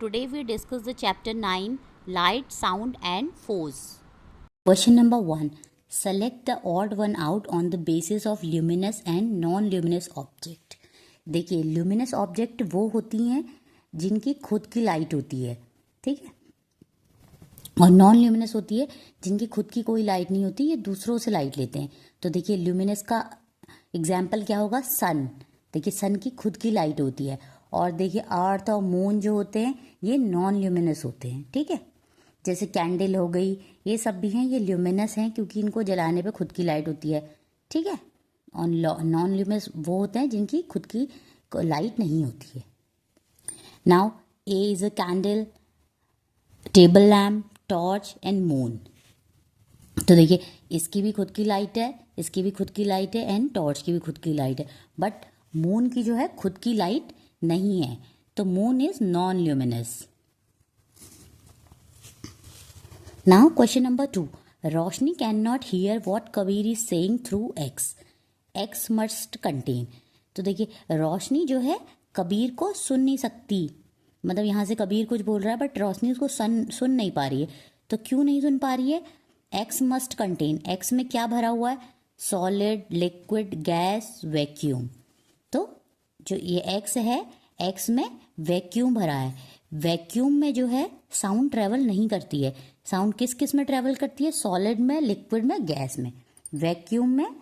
Today we discuss the chapter 9 Light, Sound and Force. Question number 1. Select the odd one out on the basis of luminous and non-luminous object. देखिए luminous object वो होती हैं जिनकी खुद की light होती है, ठीक है, और नॉन ल्यूमिनस होती है जिनकी खुद की कोई लाइट नहीं होती, ये दूसरों से लाइट लेते हैं. तो देखिए ल्यूमिनस का एग्जाम्पल क्या होगा, सन. देखिए सन की खुद की लाइट होती है. और देखिए अर्थ और मून जो होते हैं ये नॉन ल्यूमिनस होते हैं, ठीक है. जैसे कैंडल हो गई, ये सब भी हैं, ये ल्यूमिनस हैं क्योंकि इनको जलाने पे खुद की लाइट होती है, ठीक है. और नॉन ल्यूमिनस वो होते हैं जिनकी खुद की लाइट नहीं होती है. Now A is a candle, table lamp, torch and moon. तो देखिए इसकी भी खुद की लाइट है, इसकी भी खुद की लाइट है एंड टॉर्च की भी खुद की लाइट है. बट मून की जो है खुद की लाइट नहीं है, तो moon is non luminous. Now question number 2. Roshni can not here what Kabir is saying through x. X must contain. तो देखिए रोशनी जो है कबीर को सुन नहीं सकती, मतलब यहाँ से कबीर कुछ बोल रहा है बट रोशनी उसको सुन नहीं पा रही है. तो क्यों नहीं सुन पा रही है? X must contain. एक्स में क्या भरा हुआ है? Solid, liquid, gas, vacuum. तो जो ये एक्स है, एक्स में वैक्यूम भरा है. वैक्यूम में जो है साउंड ट्रेवल नहीं करती है. साउंड किस किस में ट्रेवल करती है? सॉलिड में, लिक्विड में, गैस में. वैक्यूम में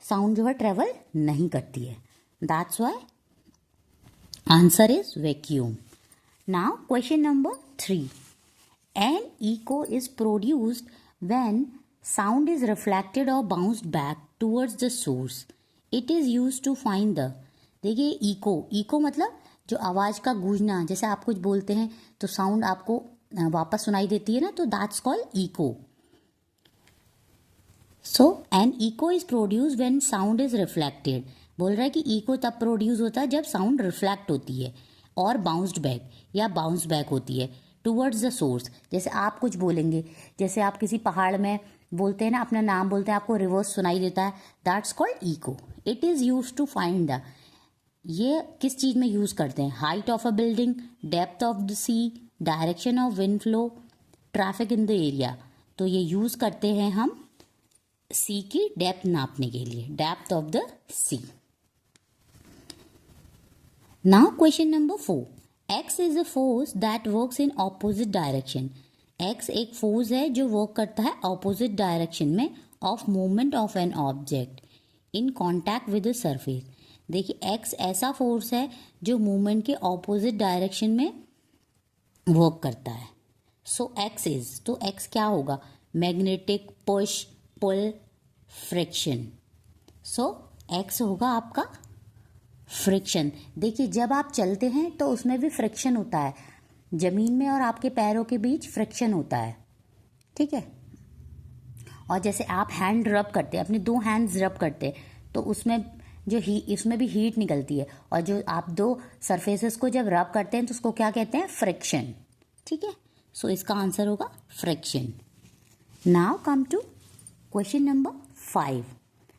साउंड जो है ट्रेवल नहीं करती है. That's why answer is vacuum. Now question number 3. An echo is produced when sound is reflected or bounced back towards the source. It is used to find the. देखिए eco मतलब जो आवाज़ का गूंजना, जैसे आप कुछ बोलते हैं तो साउंड आपको वापस सुनाई देती है ना, तो that's called echo. So an echo is produce when sound is reflected. बोल रहा है कि इको तब प्रोड्यूस होता है जब साउंड रिफ्लेक्ट होती है और बाउंस्ड बैक या बाउंस बैक होती है टूवर्ड्स द सोर्स. जैसे आप कुछ बोलेंगे, जैसे आप किसी पहाड़ में बोलते हैं ना, अपना नाम बोलते हैं, आपको रिवर्स सुनाई देता है, that's called echo. It is use to find the. ये किस चीज़ में यूज़ करते हैं? Height of a building, depth of the sea, direction of wind flow, traffic in the area. तो ये यूज़ करते हैं हम सी की डेप्थ नापने के लिए, depth of the sea. Now question number 4. X is a force that works in opposite direction. X एक फोर्स है जो वर्क करता है ऑपोजिट डायरेक्शन में of movement of an object in contact with the surface. देखिए X ऐसा force है जो मूवमेंट के ऑपोजिट डायरेक्शन में वर्क करता है. सो X इज, तो X क्या होगा? मैग्नेटिक, पुश, पुल, फ्रिक्शन. सो X होगा आपका फ्रिक्शन. देखिए जब आप चलते हैं तो उसमें भी फ्रिक्शन होता है, ज़मीन में और आपके पैरों के बीच फ्रिक्शन होता है, ठीक है. और जैसे आप हैंड रब करते हैं, अपने 2 हैंड्स रब करते हैं, तो उसमें जो इसमें भी हीट निकलती है. और जो आप 2 सरफेसेस को जब रब करते हैं तो उसको क्या कहते हैं? फ्रिक्शन, ठीक है. सो इसका आंसर होगा friction. Now come to question number 5.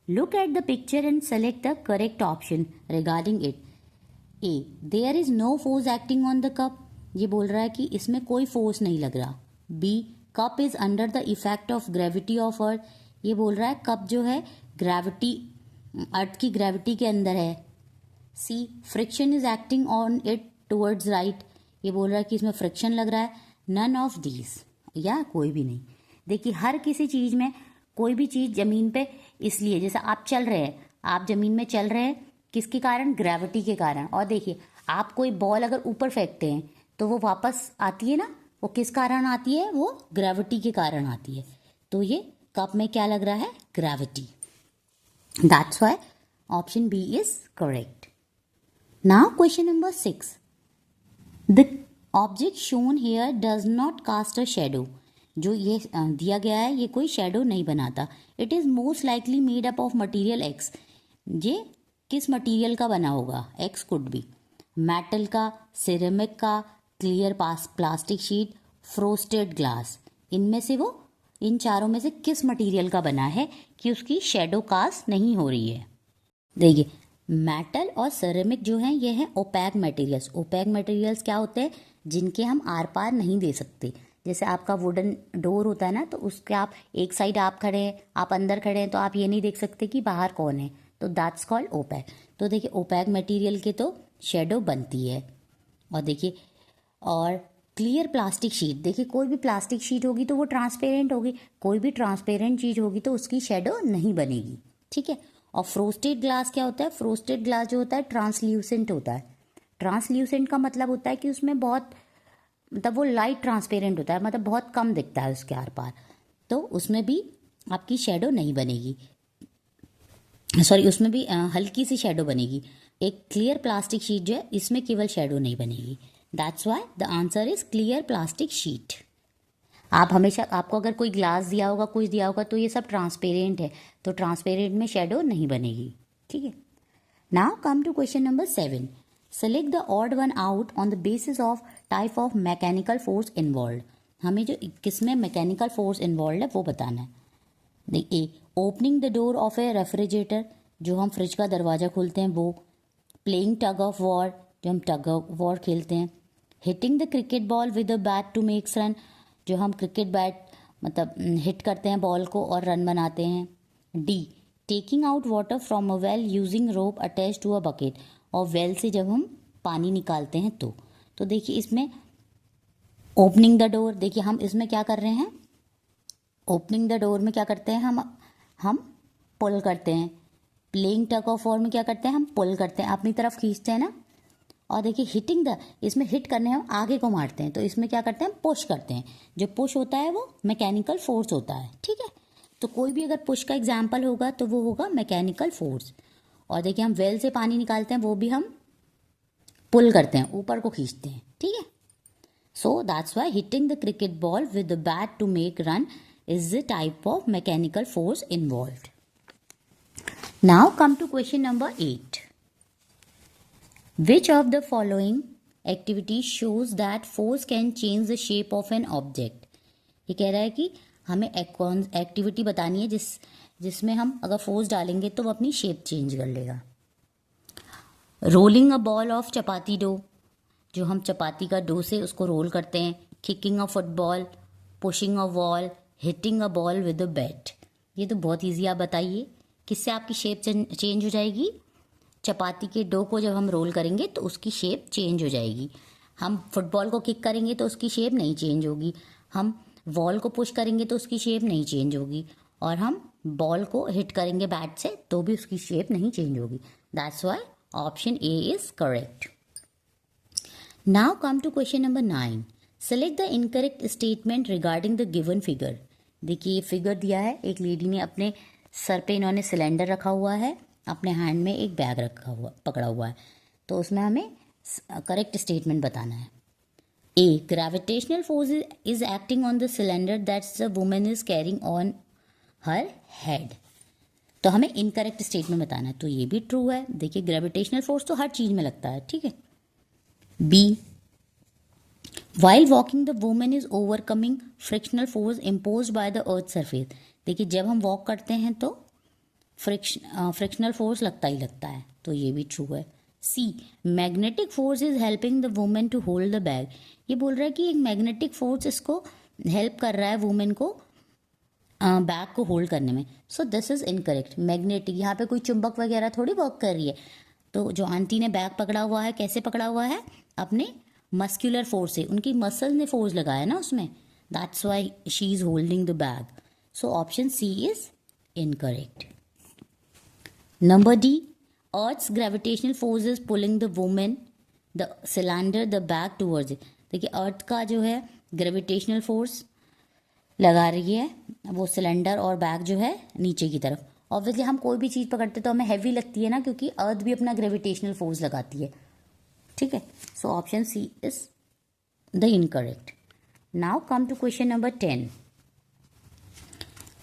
Look at the picture and select the correct option regarding it. A. There is no force acting on the cup. ये बोल रहा है कि इसमें कोई फोर्स नहीं लग रहा. B. Cup is under the effect of gravity of earth. ये बोल रहा है कप जो है ग्रेविटी, अर्थ की ग्रेविटी के अंदर है. C. Friction is acting on it towards right. ये बोल रहा है कि इसमें फ्रिक्शन लग रहा है. None of these, या कोई भी नहीं. देखिए हर किसी चीज़ में कोई भी चीज़ ज़मीन पे, इसलिए जैसे आप चल रहे हैं, आप ज़मीन में चल रहे हैं किसके कारण? ग्रेविटी के कारण. और देखिए आप कोई बॉल अगर ऊपर फेंकते हैं तो वो वापस आती है ना, वो किस कारण आती है? वो ग्रेविटी के कारण आती है. तो ये कप में क्या लग रहा है? Gravity. That's why option B is correct. Now question number 6. The object shown here does not cast a shadow. जो ये दिया गया है ये कोई शेडो नहीं बनाता. It is most likely made up of material x. ये किस मटीरियल का बना होगा? एक्स कुड बी मेटल का, सिरेमिक का, clear plastic sheet, frosted glass. इनमें से वो, इन चारों में से किस मटीरियल का बना है कि उसकी शेडो कास्ट नहीं हो रही है? देखिए मेटल और सिरेमिक जो हैं ये हैं ओपैक मटेरियल्स. ओपैक मटेरियल्स क्या होते हैं? जिनके हम आर पार नहीं दे सकते। जैसे आपका वुडन डोर होता है ना, तो उसके आप एक साइड आप खड़े हैं, आप अंदर खड़े हैं, तो आप ये नहीं देख सकते कि बाहर कौन है, तो दैट्स कॉल्ड ओपैक। तो देखिए ओपैक मटेरियल के तो शेडो बनती है। और देखिए और क्लियर प्लास्टिक शीट, देखिए कोई भी प्लास्टिक शीट होगी तो वो ट्रांसपेरेंट होगी, कोई भी ट्रांसपेरेंट चीज़ होगी तो उसकी शेडो नहीं बनेगी, ठीक है। और फ्रोस्टेड ग्लास क्या होता है? फ्रोस्टेड ग्लास जो होता है ट्रांसल्यूसेंट होता है। ट्रांसल्यूसेंट का मतलब होता है कि उसमें बहुत मतलब वो लाइट ट्रांसपेरेंट होता है, मतलब बहुत कम दिखता है उसके आर पार, तो उसमें भी आपकी शेडो नहीं बनेगी, सॉरी उसमें भी हल्की सी शेडो बनेगी। एक क्लियर प्लास्टिक शीट जो है इसमें केवल शेडो नहीं बनेगी। That's why the answer is clear plastic sheet. आप हमेशा, आपको अगर कोई ग्लास दिया होगा, कुछ दिया होगा, तो ये सब ट्रांसपेरेंट है, तो ट्रांसपेरेंट में शेडो नहीं बनेगी, ठीक है। Now come to question number 7। Select the odd one out on the basis of type of mechanical force involve. हमें जो किसमें मैकेनिकल फोर्स इन्वॉल्व है वो बताना है। देखिए opening the door of A refrigerator, जो हम फ्रिज का दरवाज़ा खोलते हैं वो। प्लेइंग टग ऑफ वॉर, जो हम टग ऑफ वॉर खेलते हैं। Hitting the cricket ball with a bat to makes run, जो हम क्रिकेट बैट मतलब हिट करते हैं बॉल को और रन बनाते हैं। D taking out water from a well using rope attach to a bucket, और वेल से जब हम पानी निकालते हैं तो देखिए इसमें ओपनिंग द डोर, देखिए हम इसमें क्या कर रहे हैं, ओपनिंग द डोर में क्या करते हैं हम पुल करते हैं। प्लेइंग टग ऑफ वॉर में क्या करते हैं, हम पुल करते हैं, अपनी तरफ खींचते हैं ना। और देखिए हिटिंग द, इसमें हिट करने हम आगे को मारते हैं, तो इसमें क्या करते हैं, हम पुश करते हैं। जो पुश होता है वो मैकेनिकल फोर्स होता है, ठीक है। तो कोई भी अगर पुश का एग्जाम्पल होगा तो वो होगा मैकेनिकल फोर्स। और देखिए हम वेल से पानी निकालते हैं, वो भी हम पुल करते हैं, ऊपर को खींचते हैं, ठीक है। So that's why hitting the cricket ball with the bat to make run is the type of mechanical force involved. Now come to question number 8. Which of the following activities shows that force can change the shape of an object? ये कह रहा है कि हमें activity बतानी है जिसमें हम अगर फोर्स डालेंगे तो वो अपनी शेप चेंज कर लेगा। Rolling a ball of chapati dough, जो हम चपाती का डो से उसको रोल करते हैं। Kicking a football, pushing a wall, hitting a ball with a bat. ये तो बहुत ईजी, आप बताइए किससे आपकी शेप चेंज हो जाएगी। चपाती के डो को जब हम रोल करेंगे तो उसकी शेप चेंज हो जाएगी। हम फुटबॉल को किक करेंगे तो उसकी शेप नहीं चेंज होगी। हम वॉल को पुश करेंगे तो उसकी शेप नहीं चेंज होगी। और हम बॉल को हिट करेंगे बैट से तो भी उसकी शेप नहीं चेंज होगी। That's why option A is correct. Now come to question number 9। Select the incorrect statement regarding the given figure. देखिए ये फिगर दिया है, एक लेडी ने अपने सर पे इन्होंने सिलेंडर रखा हुआ है, अपने हैंड में एक बैग पकड़ा हुआ है, तो उसमें हमें करेक्ट स्टेटमेंट बताना है। A gravitational force is acting on the cylinder that's the woman is carrying on her head, तो हमें इनकरेक्ट स्टेटमेंट बताना है। तो ये भी ट्रू है, देखिए ग्रेविटेशनल फोर्स तो हर चीज़ में लगता है, ठीक है। B While walking the woman is overcoming frictional force imposed by the earth surface। देखिए जब हम वॉक करते हैं तो फ्रिक्शनल फोर्स लगता ही लगता है, तो ये भी ट्रू है। C magnetic force is helping the women to hold the bag. ये बोल रहा है कि एक मैग्नेटिक फोर्स इसको हेल्प कर रहा है वुमेन को बैग को होल्ड करने में। सो दिस इज इनकरेक्ट। मैग्नेटिक, यहाँ पे कोई चुंबक वगैरह थोड़ी वर्क कर रही है। तो जो आंटी ने बैग पकड़ा हुआ है, कैसे पकड़ा हुआ है, अपने मस्क्यूलर फोर्स से, उनकी मसल ने फोर्स लगाया ना उसमें, that's why she is holding the bag. So option C is incorrect. Number D earth's gravitational force is pulling the women the cylinder the bag towards it. देखिए earth का जो है ग्रेविटेशनल फोर्स लगा रही है वो सिलेंडर और bag जो है नीचे की तरफ। ऑब्वियसली हम कोई भी चीज़ पकड़ते तो हमें हैवी लगती है ना, क्योंकि अर्थ भी अपना ग्रेविटेशनल फोर्स लगाती है, ठीक है। So option C is the incorrect. Now come to question number 10।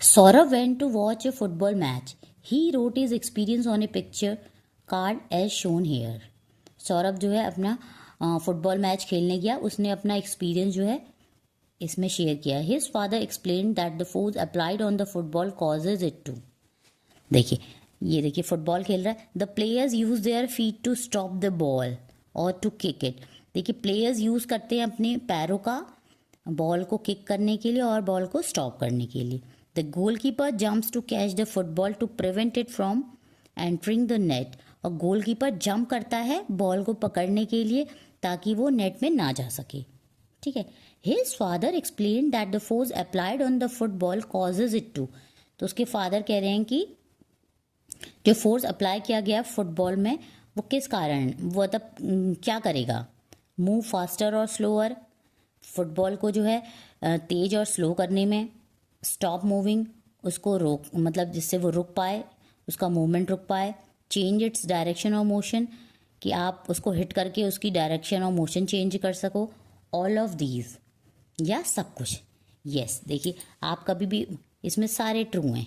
Saurabh went to watch a football match, he wrote his experience on a picture card as shown here. Saurabh जो है अपना फुटबॉल मैच खेलने गया, उसने अपना एक्सपीरियंस जो है इसमें शेयर किया। His father explain that the force applied on the football causes it to. देखिए ये देखिए फुटबॉल खेल रहा है, the players use their feet to stop the ball और टू किक इट। देखिए प्लेयर्स यूज़ करते हैं अपने पैरों का बॉल को किक करने के लिए और बॉल को स्टॉप करने के लिए। The goalkeeper jumps to catch the football to prevent it from entering the net. और गोलकीपर जंप करता है बॉल को पकड़ने के लिए ताकि वो नेट में ना जा सके। ठीक है। His father explain that the force applied on the football causes it to. तो उसके फादर कह रहे हैं कि जो फोर्स अप्लाई किया गया फुटबॉल में वो किस कारण, वो तब क्या करेगा, मूव फास्टर और स्लोअर, फुटबॉल को जो है तेज और स्लो करने में, स्टॉप मूविंग, उसको रोक मतलब जिससे वो रुक पाए, उसका मूवमेंट रुक पाए, चेंज इट्स डायरेक्शन और मोशन कि आप उसको हिट करके उसकी डायरेक्शन और मोशन चेंज कर सको, ऑल ऑफ दीज या सब कुछ। यस देखिए आप कभी भी इसमें सारे ट्रू हैं।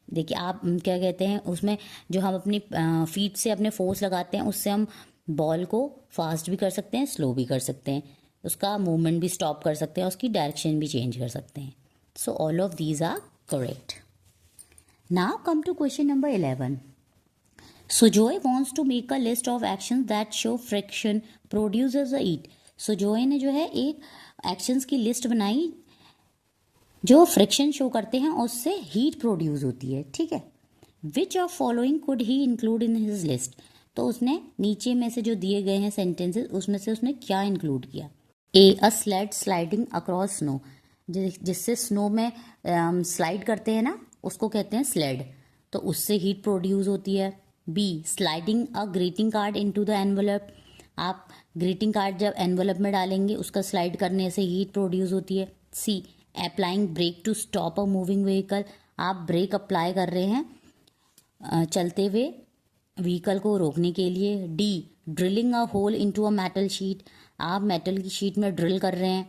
देखिए आप क्या कहते हैं उसमें जो हम अपनी फीट से अपने फोर्स लगाते हैं उससे हम बॉल को फास्ट भी कर सकते हैं, स्लो भी कर सकते हैं, उसका मूवमेंट भी स्टॉप कर सकते हैं, उसकी डायरेक्शन भी चेंज कर सकते हैं। So all of these are correct. Now come to question number 11. Sujoy wants to make a list of actions that show friction produces a heat. Sujoy ने जो है एक एक्शंस की लिस्ट बनाई जो फ्रिक्शन शो करते हैं और उससे हीट प्रोड्यूस होती है। ठीक है। Which of following could he include in his list. तो उसने नीचे में से जो दिए गए हैं सेंटेंसेस उसमें से उसने क्या इंक्लूड किया। ए अ स्लेड स्लाइडिंग अक्रॉस स्नो, जिससे स्नो में स्लाइड करते हैं ना उसको कहते हैं स्लेड, तो उससे हीट प्रोड्यूस होती है। B sliding a greeting card into the envelope, आप ग्रीटिंग कार्ड जब एनवलप में डालेंगे उसका स्लाइड करने से हीट प्रोड्यूस होती है। C applying brake to stop a moving vehicle, आप ब्रेक अप्लाई कर रहे हैं चलते हुए व्हीकल को रोकने के लिए। D drilling a hole into a metal sheet, आप मेटल की शीट में ड्रिल कर रहे हैं।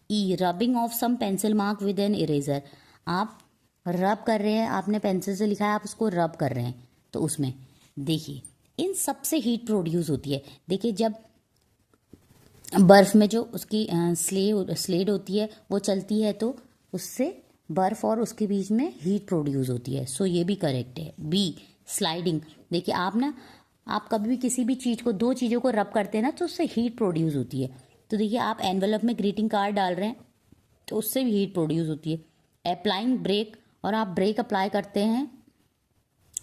E rubbing off some pencil mark with an eraser, आप रब कर रहे हैं, आपने पेंसिल से लिखा है आप उसको रब कर रहे हैं, तो उसमें देखिए इन सब से हीट प्रोड्यूस होती है। देखिए जब बर्फ़ में जो उसकी स्लेड होती है वो चलती है तो उससे बर्फ़ और उसके बीच में हीट प्रोड्यूस होती है। सो ये भी करेक्ट है। बी स्लाइडिंग, देखिए आप कभी भी किसी भी चीज़ को, दो चीज़ों को रब करते हैं ना तो उससे हीट प्रोड्यूस होती है। तो देखिए आप एनवलप में ग्रीटिंग कार्ड डाल रहे हैं तो उससे भी हीट प्रोड्यूस होती है। अप्लाइंग ब्रेक, और आप ब्रेक अप्लाई करते हैं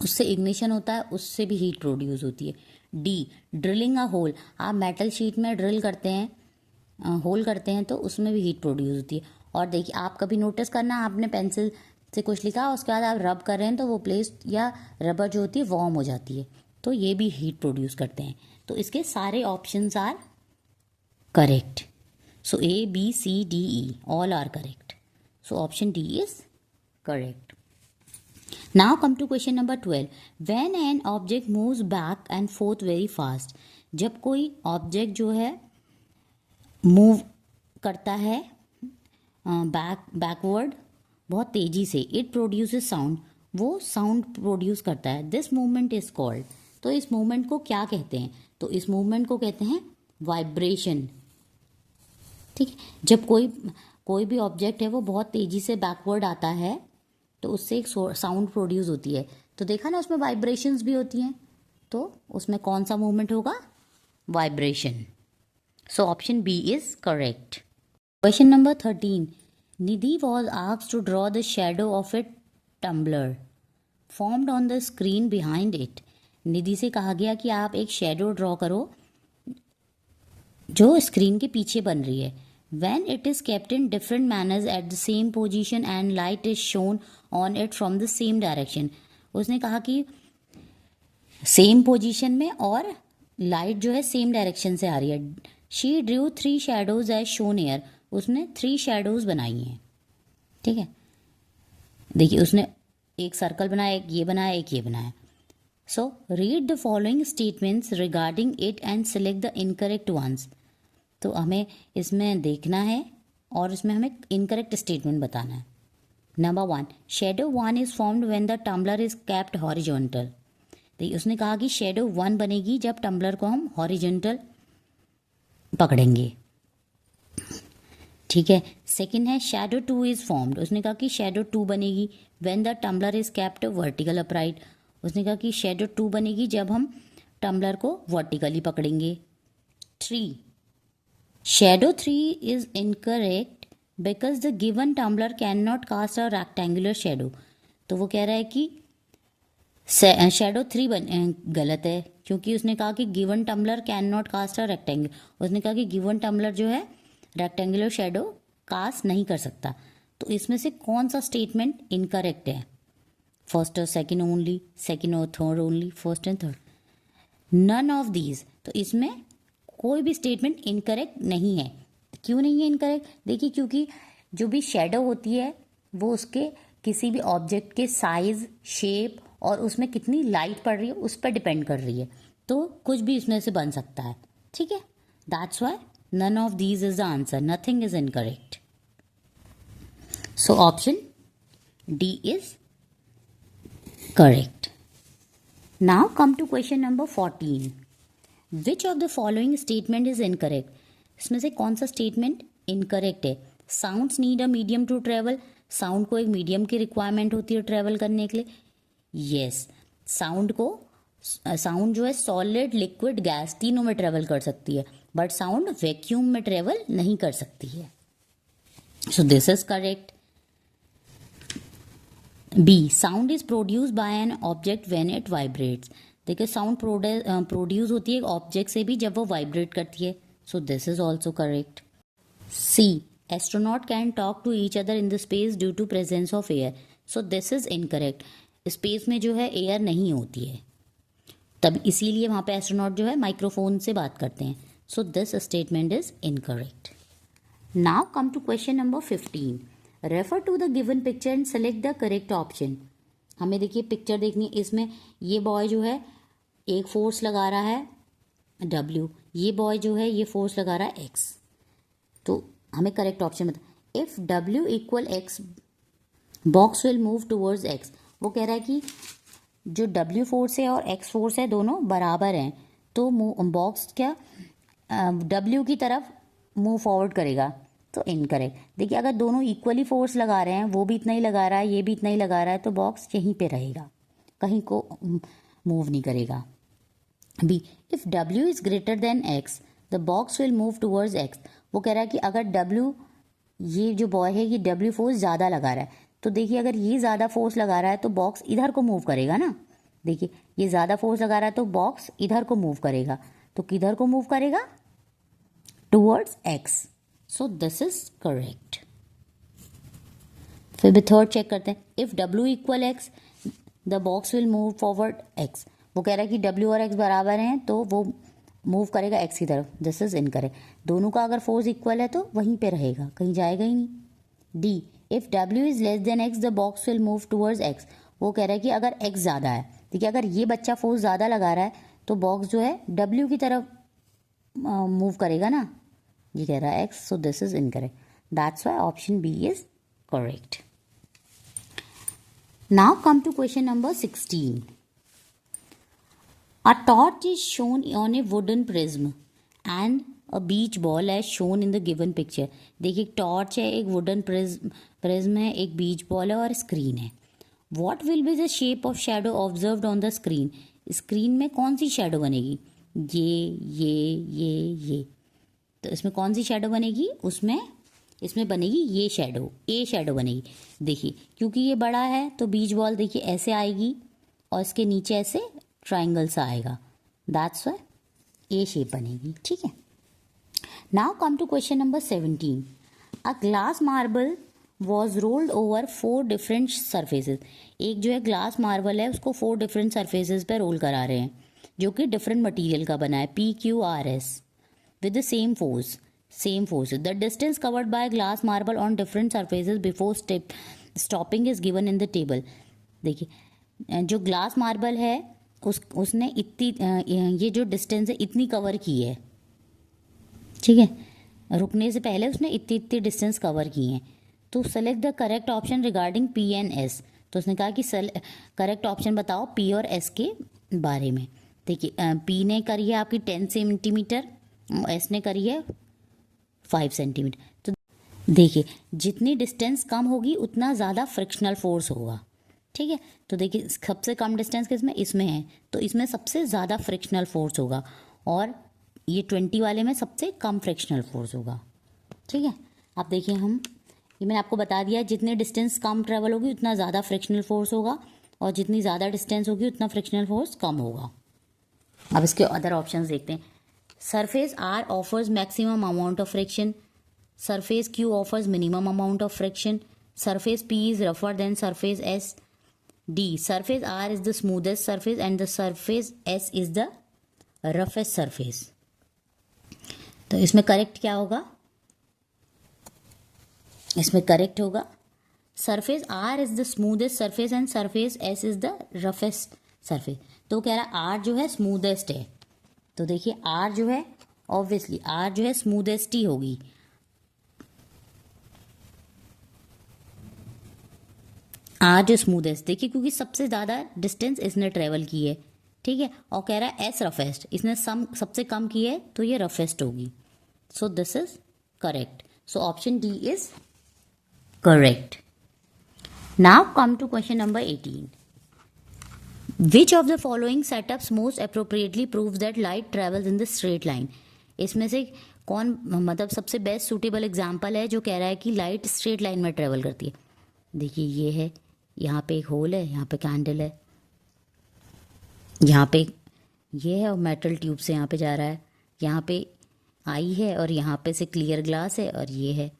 उससे इग्निशन होता है, उससे भी हीट प्रोड्यूस होती है। डी ड्रिलिंग अ होल, आप मेटल शीट में ड्रिल करते हैं, होल करते हैं तो उसमें भी हीट प्रोड्यूस होती है। और देखिए आप कभी नोटिस करना, आपने पेंसिल से कुछ लिखा उसके बाद आप रब कर रहे हैं तो वो प्लेस या रबर जो होती है वार्म हो जाती है, तो ये भी हीट प्रोड्यूस करते हैं। तो इसके सारे options are correct. So A B C D E all are correct. So option D is correct. Now come to question number 12. When an object moves back and forth very fast, जब कोई object जो है move करता है backward बहुत तेजी से, it produces sound, वो साउंड प्रोड्यूस करता है। दिस मूवमेंट इज कॉल्ड, तो इस मूवमेंट को क्या कहते हैं, तो इस मूवमेंट को कहते हैं वाइब्रेशन। ठीक है। जब कोई भी ऑब्जेक्ट है वो बहुत तेजी से बैकवर्ड आता है तो उससे एक साउंड प्रोड्यूस होती है। तो देखा ना उसमें वाइब्रेशंस भी होती हैं, तो उसमें कौन सा मूवमेंट होगा, vibration. So option B is correct. Question number 13. Nidhi was asked to draw the shadow of a tumbler formed on the screen behind it. Nidhi से कहा गया कि आप एक शेडो ड्रॉ करो जो स्क्रीन के पीछे बन रही है। When it is kept in different manners at the same position and light is shown on it from the same direction. उसने कहा कि सेम पोजीशन में और लाइट जो है सेम डायरेक्शन से आ रही है। She drew 3 shadows as shown here. उसने 3 shadows बनाई हैं। ठीक है। देखिए उसने एक सर्कल बनाया, एक ये बनाया, एक ये बनाया। So read the following statements regarding it and select the incorrect ones. तो हमें इसमें देखना है और इसमें हमें इनकरेक्ट स्टेटमेंट बताना है। Number 1, shadow 1 is formed when the tumbler is kept horizontal. देखिए उसने कहा कि शेडो 1 बनेगी जब टम्बलर को हम हॉरिजॉन्टल पकड़ेंगे। ठीक है। सेकंड है शेडो 2 इज फॉर्म्ड, उसने कहा कि शेडो 2 बनेगी when the tumbler is kept vertical upright. उसने कहा कि शेडो 2 बनेगी जब हम टम्बलर को वर्टिकली पकड़ेंगे। 3, shadow 3 is incorrect because the given tumbler can not cast a rectangular shadow. तो वो कह रहा है कि शेडो 3 गलत है, क्योंकि उसने कहा कि given tumbler can not cast a rectangle, उसने कहा कि गिवन टम्बलर जो है रेक्टेंगुलर शेडो कास्ट नहीं कर सकता। तो इसमें से कौन सा स्टेटमेंट इनकरेक्ट है? फर्स्ट और सेकंड ओनली, सेकंड और third only, first and third, none of these. तो इसमें कोई भी स्टेटमेंट इनकरेक्ट नहीं है। क्यों नहीं है इनकरेक्ट? देखिए, क्योंकि जो भी शेडो होती है वो उसके किसी भी ऑब्जेक्ट के साइज, शेप और उसमें कितनी लाइट पड़ रही है उस पर डिपेंड कर रही है। तो कुछ भी इसमें से बन सकता है, ठीक है। That's why none of these is the answer, nothing is incorrect. So option D is correct. Now come to question number 14। Which of the following statement is incorrect? इसमें से कौन सा स्टेटमेंट इनकरेक्ट है? Sounds need a medium to travel, sound को एक medium की requirement होती है ट्रेवल करने के लिए। यस, साउंड जो है सॉलिड, लिक्विड, गैस तीनों में ट्रेवल कर सकती है, बट साउंड वैक्यूम में ट्रेवल नहीं कर सकती है। So this is correct. B, sound is produce by an object when it vibrates. देखिए, साउंड प्रोड्यूस होती है एक ऑब्जेक्ट से भी जब वो वाइब्रेट करती है। So this is also correct. C, astronaut can talk to each other in the space due to presence of air. So this is incorrect. Space में जो है एयर नहीं होती है, तब इसीलिए वहाँ पे एस्ट्रोनॉट जो है माइक्रोफोन से बात करते हैं। So this statement is incorrect. Now come to question number 15। Refer to the given picture and select the correct option. हमें देखिए पिक्चर देखनी है, इसमें ये बॉय जो है एक फोर्स लगा रहा है W, ये बॉय जो है ये फोर्स लगा रहा है X। तो हमें करेक्ट ऑप्शन बता। If W equal X, box will move towards X। वो कह रहा है कि जो W फोर्स है और X फोर्स है दोनों बराबर हैं, तो बॉक्स क्या W की तरफ मूव फॉरवर्ड करेगा। तो इनकरेक्ट। देखिए, अगर दोनों इक्वली फोर्स लगा रहे हैं, वो भी इतना ही लगा रहा है, ये भी इतना ही लगा रहा है, तो बॉक्स यहीं पे रहेगा, कहीं को मूव नहीं करेगा। B, if W is greater than X, the box will move towards X। वो कह रहा है कि अगर W, ये जो बॉय है ये W फोर्स ज़्यादा लगा रहा है, तो देखिए अगर ये ज़्यादा फोर्स लगा रहा है तो बॉक्स इधर को मूव करेगा ना। देखिए, ये ज़्यादा फोर्स लगा रहा है तो बॉक्स इधर को मूव करेगा, तो किधर को मूव करेगा? Towards X। So this is correct. फिर भी थर्ड चेक करते हैं। If W equal X, the box will move forward X। वो कह रहा है कि W और X बराबर हैं तो वो मूव करेगा X की तरफ। This is incorrect. दोनों का अगर फोर्स इक्वल है तो वहीं पे रहेगा, कहीं जाएगा ही नहीं। D, if W is less than X, the box will move towards X। वो कह रहा है कि अगर X ज़्यादा है, देखिए अगर ये बच्चा फोर्स ज़्यादा लगा रहा है तो बॉक्स जो है W की तरफ मूव करेगा ना, ये कह रहा है X। So this is incorrect. That's why option B is correct. Now come to question number 16। A torch is shown on a wooden prism and a beach ball as shown in the given picture। देखिए, torch है, एक wooden prism है, एक बीच ball है और screen है। What will be the shape of shadow observed on the screen? Screen में कौन सी शेडो बनेगी? ये। तो इसमें कौन सी शेडो बनेगी? इसमें बनेगी ये शेडो, ए शेडो बनेगी। देखिए, क्योंकि ये बड़ा है तो बीच बॉल देखिए ऐसे आएगी और इसके नीचे ऐसे ट्राइंगल सा आएगा। दैट्स वाई ए शेप बनेगी, ठीक है। Now come to question number 17। A glass marble was rolled over 4 different surfaces. एक जो है ग्लास मार्बल है उसको 4 डिफरेंट सर्फेसेस पे रोल करा रहे हैं, जो कि डिफरेंट मटेरियल का बना है, PQRS, with the same force. The distance covered by glass marble on different surfaces before stopping is given in the table। देखिए, जो ग्लास मार्बल है उसने इतनी ये जो डिस्टेंस है इतनी कवर की है, ठीक है। रुकने से पहले उसने इतनी डिस्टेंस कवर की है। तो select the correct option regarding P and S। तो उसने कहा कि करेक्ट ऑप्शन बताओ P और S के बारे में। देखिए, P ने करी है आपकी 10 सेंटीमीटर, S ने करी है 5 सेंटीमीटर। तो देखिए, जितनी डिस्टेंस कम होगी उतना ज़्यादा फ्रिक्शनल फोर्स होगा, ठीक है। तो देखिए, सबसे कम डिस्टेंस किसमें? इसमें है, तो इसमें सबसे ज़्यादा फ्रिक्शनल फोर्स होगा। और ये 20 वाले में सबसे कम फ्रिक्शनल फोर्स होगा। ठीक है, अब देखिए हम, ये मैंने आपको बता दिया, जितने डिस्टेंस कम ट्रेवल होगी उतना ज़्यादा फ्रिक्शनल फोर्स होगा, और जितनी ज़्यादा डिस्टेंस होगी उतना फ्रिक्शनल फोर्स कम होगा। अब इसके अदर ऑप्शंस देखते हैं। Surface R offers maximum amount of friction, surface Q offers minimum amount of friction, surface P is रफर than surface S, D surface R is the smoothest surface and the surface S is the roughest surface. तो इसमें correct क्या होगा? इसमें correct होगा surface R is the smoothest surface and surface S is the roughest surface. तो कह रहा are जो है स्मूदेस्ट है, तो देखिए आर जो है ऑब्वियसली आर जो है स्मूदेस्ट ही होगी। आर जो स्मूदेस्ट, देखिए क्योंकि सबसे ज़्यादा डिस्टेंस इसने ट्रेवल की है। ठीक है, और कह रहा है एस रफेस्ट, इसने सबसे कम की है तो ये रफेस्ट होगी। So this is correct. So option D is correct. Now come to question number 18. Which of the following setups most appropriately proves that light travels in the straight line? इसमें से कौन मतलब सबसे बेस्ट सूटेबल एग्जाम्पल है जो कह रहा है कि लाइट स्ट्रेट लाइन में ट्रेवल करती है? देखिए ये है, यहाँ पे एक होल है, यहाँ पे कैंडल है, यहाँ पे ये है और मेटल ट्यूब से यहाँ पे जा रहा है, यहाँ पे आई है और यहाँ पे से क्लियर ग्लास है और ये है,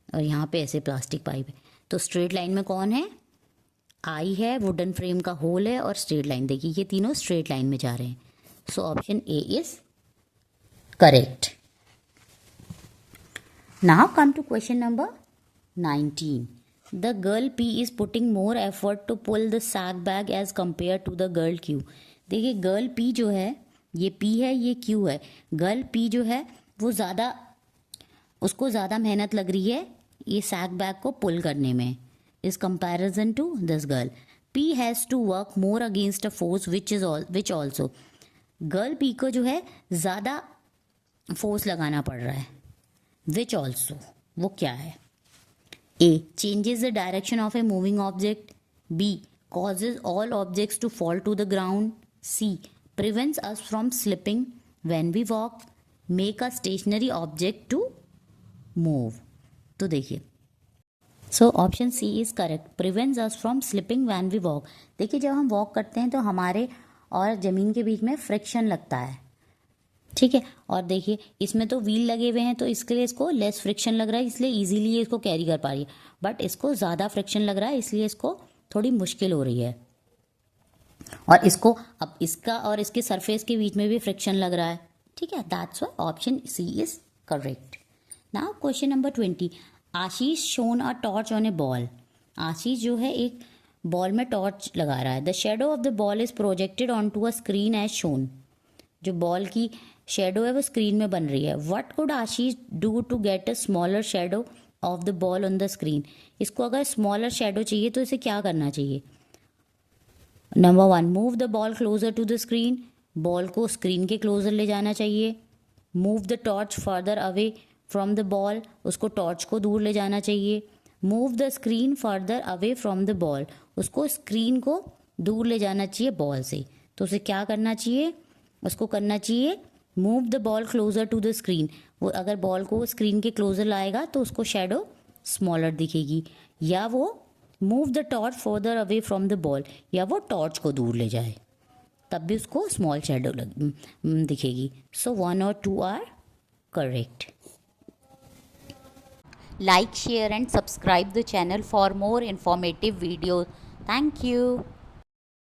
और यहाँ पे ऐसे प्लास्टिक पाइप है। तो स्ट्रेट लाइन में कौन है? आई है, वुडन फ्रेम का होल है और स्ट्रेट लाइन। देखिए ये तीनों स्ट्रेट लाइन में जा रहे हैं। So option A is correct. Now come to question number 19. The girl P is putting more effort to pull the sack bag as compare to the girl Q. देखिए girl P जो है, ये P है, ये Q है। Girl P जो है वो ज़्यादा, उसको ज़्यादा मेहनत लग रही है ये सैक बैग को पुल करने में, is comparison to this girl. P has to work more against a force which also. Girl P को जो है ज़्यादा फोर्स लगाना पड़ रहा है, विच ऑल्सो वो क्या है? A changes the direction of a moving object, B causes all objects to fall to the ground, C prevents us from slipping when we walk, make a stationary object to move. तो देखिए, so option C is correct, prevents us from slipping when we walk. देखिए जब हम walk करते हैं तो हमारे और ज़मीन के बीच में फ्रिक्शन लगता है। ठीक है, और देखिए इसमें तो व्हील लगे हुए हैं तो इसके लिए इसको लेस फ्रिक्शन लग रहा है, इसलिए इजीली ये इसको कैरी कर पा रही है। बट इसको ज़्यादा फ्रिक्शन लग रहा है इसलिए इसको थोड़ी मुश्किल हो रही है। और इसको अब इसका और इसके सरफेस के बीच में भी फ्रिक्शन लग रहा है। ठीक है, that's why option C is correct. Now question number 20. Ashish shone a torch on a ball. Ashish जो है एक बॉल में टॉर्च लगा रहा है। The shadow of the ball is projected on to a screen as shown. जो बॉल की shadow है वो स्क्रीन में बन रही है। What could Ashish do to get a smaller shadow of the ball on the screen. इसको अगर स्मॉलर शेडो चाहिए तो इसे क्या करना चाहिए? Number 1, move the ball closer to the screen. Ball को स्क्रीन के क्लोजर ले जाना चाहिए। Move the torch further away from the ball, उसको टॉर्च को दूर ले जाना चाहिए। Move the screen further away from the ball, उसको स्क्रीन को दूर ले जाना चाहिए बॉल से। तो उसे क्या करना चाहिए? उसको करना चाहिए move the ball closer to the screen. वो अगर बॉल को स्क्रीन के क्लोजर लाएगा तो उसको शेडो स्मॉलर दिखेगी। या वो move the torch further away from the ball, या वो टॉर्च को दूर ले जाए तब भी उसको स्मॉल शेडो दिखेगी। सो 1 और 2 are correct. Like, share and subscribe the channel for more informative videos. Thank you.